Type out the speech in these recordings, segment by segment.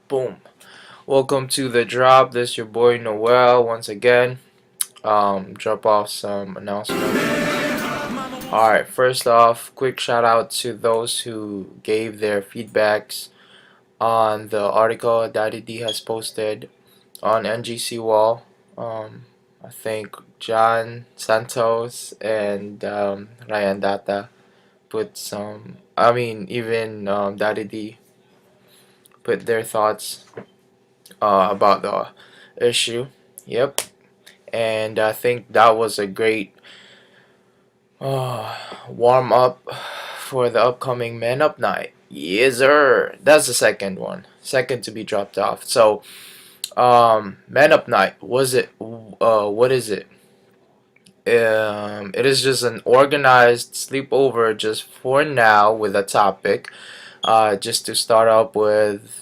Boom. Welcome to the drop. This your boy Noel once again. Drop off some announcements. Alright, first off, quick shout out to those who gave their feedbacks on the article Daddy D has posted on NGC Wall. I think John Santos and Ryan Data put some, even Daddy D put their thoughts about the issue. Yep. And I think that was a great warm up for the upcoming Man Up night. Yes, sir. That's the second one. Second to be dropped off. So, Man Up night. Was it? What is it? It is just an organized sleepover just for now with a topic. Just to start up with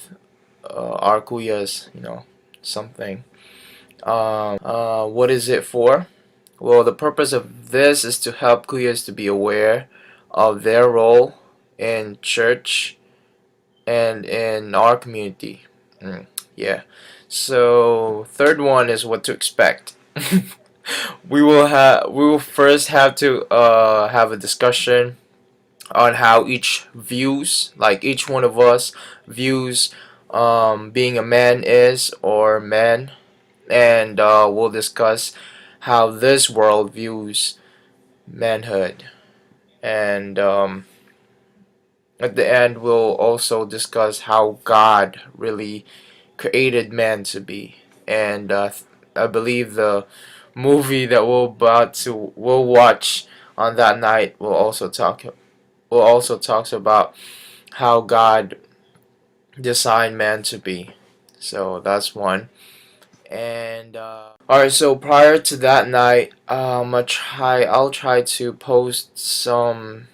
our kuyas, something. What is it for? Well, the purpose of this is to help kuyas to be aware of their role in church and in our community. Yeah. So third one is what to expect. We will first have to have a discussion on how each one of us views being a man is or man, and we'll discuss how this world views manhood, and at the end we'll also discuss how God really created man to be, and I believe the movie that we'll watch on that night will also talks about how God designed man to be. So that's one. And alright, so prior to that night, I'll try to post some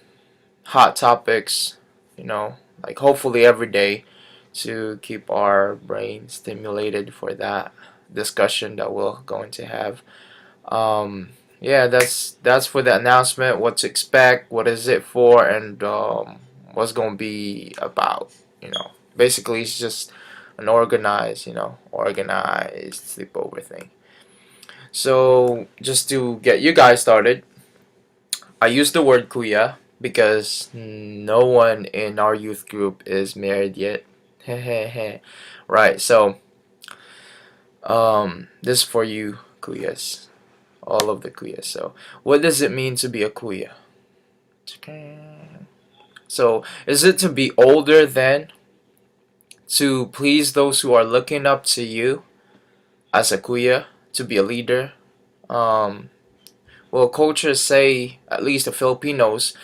hot topics, like hopefully every day to keep our brain stimulated for that discussion that we're going to have. Yeah, that's for the announcement. What to expect? What is it for? And what's going to be about? Basically, it's just an organized sleepover thing. So just to get you guys started, I use the word kuya because no one in our youth group is married yet. Right. So this is for you kuyas, all of the kuyas. So what does it mean to be a kuya? So is it to be older than, to please those who are looking up to you as a kuya, to be a leader? Um, well, cultures say, at least the Filipinos,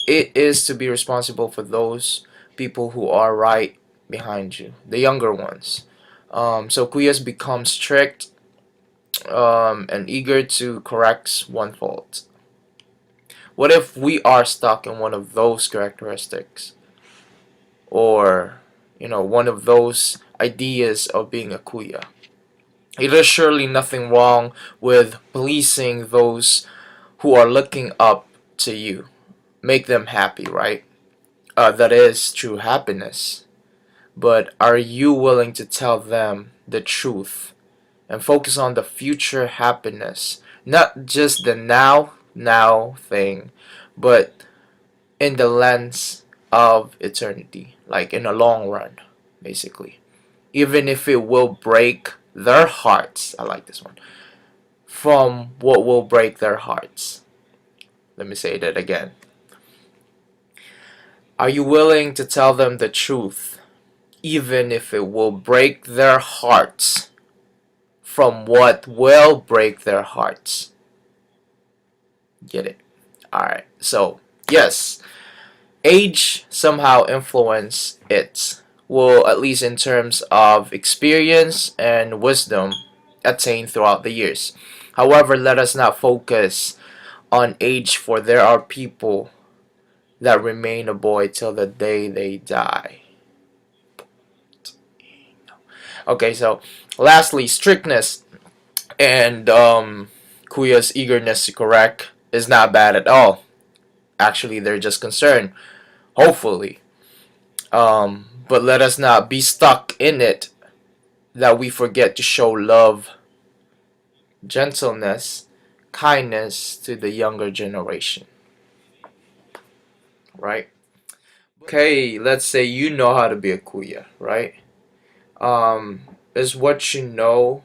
it is to be responsible for those people who are right behind you, the younger ones. So kuyas become strict and eager to correct one fault. What if we are stuck in one of those characteristics, or one of those ideas of being a kuya? It is surely nothing wrong with policing those who are looking up to you. Make them happy, right? That is true happiness. But are you willing to tell them the truth and focus on the future happiness? Not just the now thing, but in the lens of eternity, like in the long run, basically. Even if it will break their hearts, I like this one, from what will break their hearts. Let me say that again. Are you willing to tell them the truth, even if it will break their hearts from what will break their hearts? Get it? Alright, so, yes, age somehow influence it. Well, at least in terms of experience and wisdom attained throughout the years. However, let us not focus on age, for there are people that remain a boy till the day they die. Okay, so lastly, strictness and Kuya's eagerness to correct is not bad at all. Actually, they're just concerned. Hopefully. But let us not be stuck in it that we forget to show love, gentleness, kindness to the younger generation, right? Okay, let's say you know how to be a kuya, right? Is what you know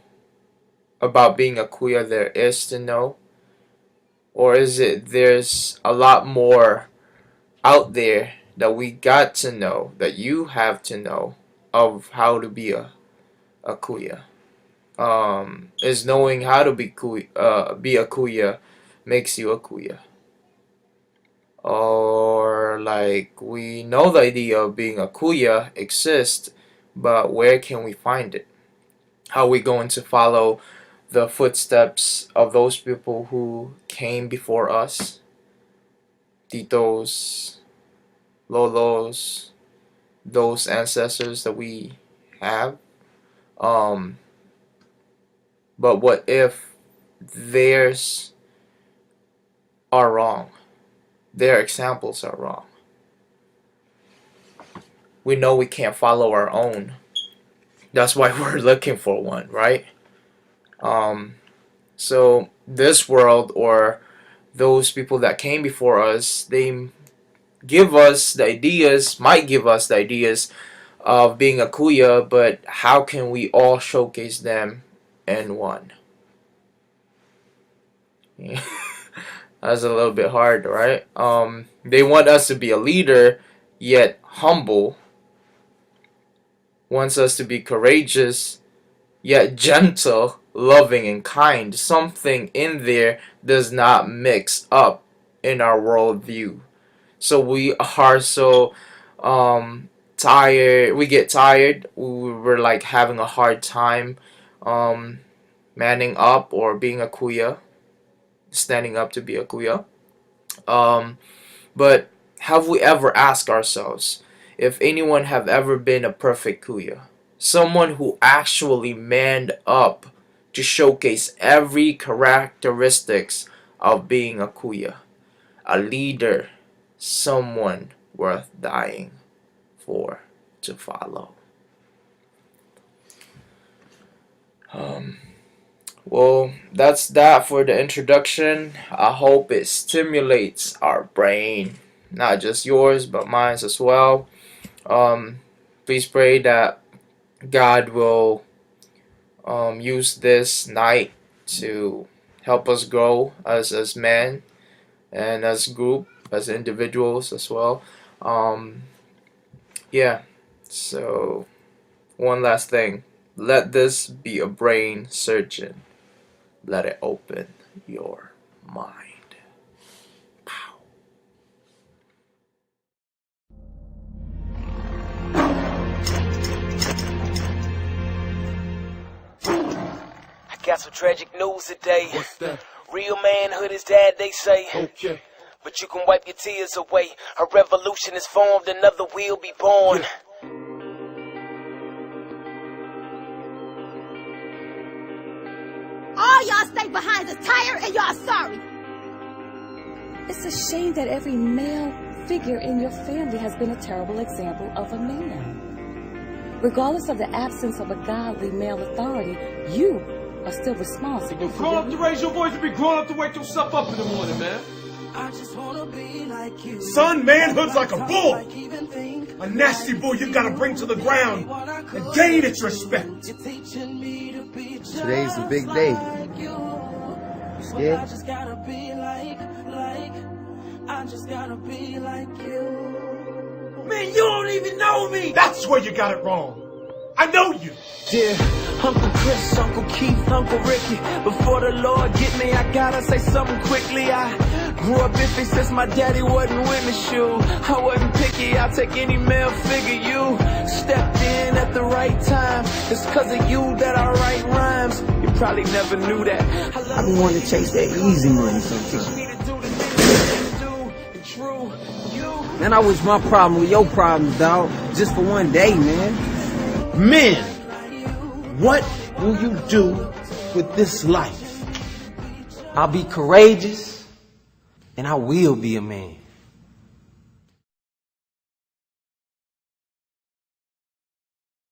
about being a kuya there is to know? Or is it there's a lot more out there that we got to know, that you have to know, of how to be a kuya? Is knowing how to be a kuya makes you a kuya? Or like we know the idea of being a kuya exists, but where can we find it? How are we going to follow the footsteps of those people who came before us? Titos, Lolos, those ancestors that we have. But what if theirs are wrong? Their examples are wrong. We know we can't follow our own. That's why we're looking for one, right? So this world, or those people that came before us, they give us the ideas, might give us the ideas of being a kuya, but how can we all showcase them in one? Yeah. That's a little bit hard, right? They want us to be a leader, yet humble. Wants us to be courageous, yet gentle, loving, and kind. Something in there does not mix up in our worldview. So we are so tired. We get tired. We're like having a hard time manning up or being a kuya, standing up to be a kuya. But have we ever asked ourselves if anyone have ever been a perfect kuya? Someone who actually manned up to showcase every characteristics of being a kuya. A leader, someone worth dying for to follow. Well, that's that for the introduction. I hope it stimulates our brain, not just yours, but mine as well. Please pray that God will use this night to help us grow as men and as group, as individuals as well. Yeah, so one last thing. Let this be a brain surgeon. Let it open your mind. Pow. I got some tragic news today. What's that? Real manhood is dead, they say. Okay. But you can wipe your tears away. A revolution is formed, another will be born. Yeah. All y'all stay behind is tired and y'all sorry. It's a shame that every male figure in your family has been a terrible example of a man. Regardless of the absence of a godly male authority, you are still responsible for Grown your up to raise your voice and be grown up to wake yourself up in the morning, man. I just wanna be like you. Son, manhood's like a bull. A nasty bull you gotta bring to the ground and gain its respect. Today's a big day. You scared? I just gotta be I just gotta be like you. Man, you don't even know me. That's where you got it wrong. I know you. Dear Uncle Chris, Uncle Keith, Uncle Ricky, before the Lord get me, I gotta say something quickly. I grew up iffy since my daddy wasn't with me, shoe. I wasn't picky, I'll take any male figure. You stepped in at the right time. It's cause of you that I write rhymes. You probably never knew that. I been wanting to chase that easy money sometimes. Man, I wish my problem was your problem, dog. Just for one day, man. Men, what will you do with this life? I'll be courageous, and I will be a man.